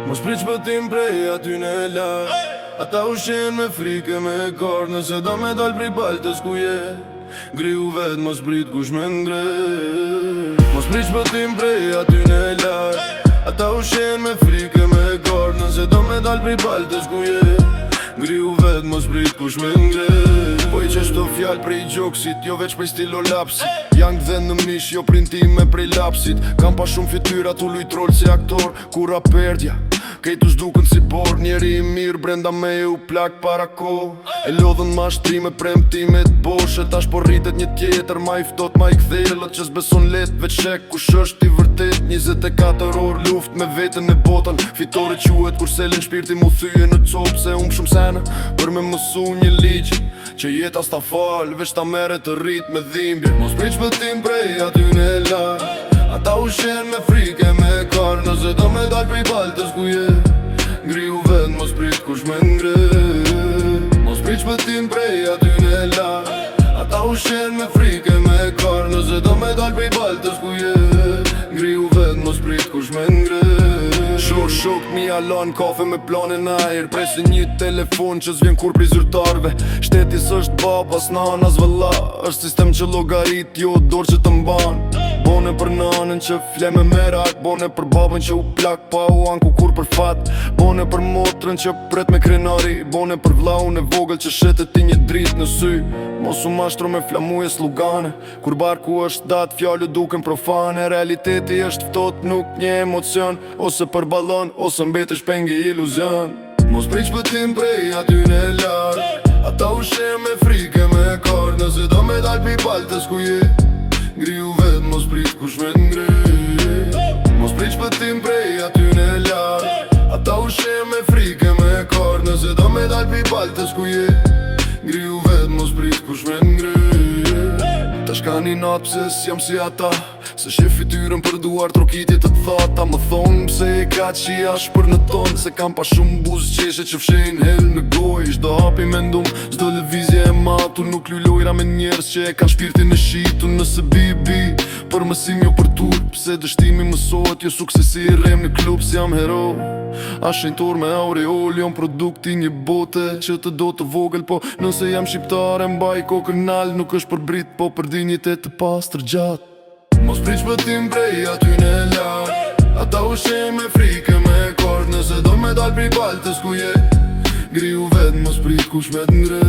Mos prit shpëtim prej aty në lartë. Ata u shenë me frike me kart. Nëse do me dal prej baltës ku je, griu vet mos prit kush me ngre. Mos prit shpëtim prej aty në lartë. Ata u shenë me frike me kart. Nëse do me dal prej baltës ku je, griu vet mos prit kush me ngre. Po i qeshto fjall prej gjoksit, jo veç prej stilo lapsit. Janë dhe në mish, jo printime prej lapsit. Kam pa shumë fityra tu lujt rol si aktor. Kura perdja, kejtu s'dukën si por. Njeri i mirë brenda me u plak para ko. E lodhën ma shtrime premtimet boshe. Tash po rritet një tjetër ma i ftot ma i kthejlët. Që s'beson let veç shek kush është i vërtet. 24 orë luft me vetën e botën. Fitore quhet kur selin shpirti mu thyje në copë. Se shumë sene për me mësu një ligj që jeta s'ta fal, veç ta mere të rrit me dhimbje. Mos prit shpëtim prej aty në lartë. Ata u shenë me frike me kar. Nëse do me dal prej baltës ku je, griu vet mos prit kush me ngre. Mos prit shpëtim prej aty në lartë. Ata u shenë me frike me kar. Nëse do me dal prej baltës ku je, griu vet mos prit kush me ngre. Shok mi alon kafe me planin ajer. Presin një telefon që s'vjen kur prej zyrtarve. Shteti s'është babas, nanas vëlla. Është sistem që logarit, jo dorë që të mban. Bone për nanën që fle me merak. Bone për babën që u plak pa u anku kur për fat. Bone për motrën që pret me krenari. Bone për vlaun e vogël që shetet ti një drit në sy. Mos u mashtro me flamuje slugane. Kur barku është dat fjallu duken profane. Realiteti është ftot nuk një emocion. Ose për balon, ose mbetesh pengi iluzion. Mos prit shpëtim prej aty në lartë. Ata u shenë me frike me kart. Nëse do me dal prej baltës ku je, griu vet mos prit kush me ngre. Mos prit shpëtim prej aty në lartë. Ata u shenë me frike me kart. Nëse do me dal prej baltës ku je, griu vet mos prit kush me ngre. Tash ka një natë pse s'jam si ata. Se shef fityrën për duar trokitje të thata. Më thonë pse e ka qi ash për në tonë. Se kam pa shumë buzë qeshe që fshin hel në goj. Shdo hapi me ndum, shdo lëvizje e matu. Nuk luj lojra me njerës që e kanë shpirtin e shitu. Nëse bibi, për mësim jo për tur. Pse dështimi mësot, jo suksesi i rem në klub si jam hero. A shenjtor me aureol, jom produkti një bote që të do të vogël. Po nëse jam shqiptare mbaj kokën nal. Nuk është për brit, po për dinjitet të pastër gjatë. Mos prit shpëtim prej aty në lartë. Ata u shenë me frike me kart. Nëse do me dal prej baltës ku je, griu vet mos prit kush me t'ngre.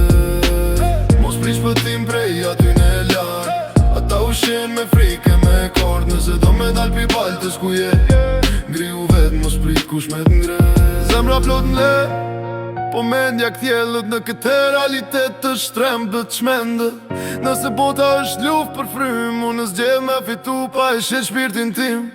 Mos prit shpëtim prej aty në lartë. Ata u shenë me frike me kart. Nëse do me dal prej baltës ku je, griu vet mos prit kush me t'ngre. Zemra plot n'le, po mendja kthjellët në këtë realitet të shtrembët çmendët. Nëse bota është luft për frym, unë zgjedh me fitu pa e shet shpirtin tim.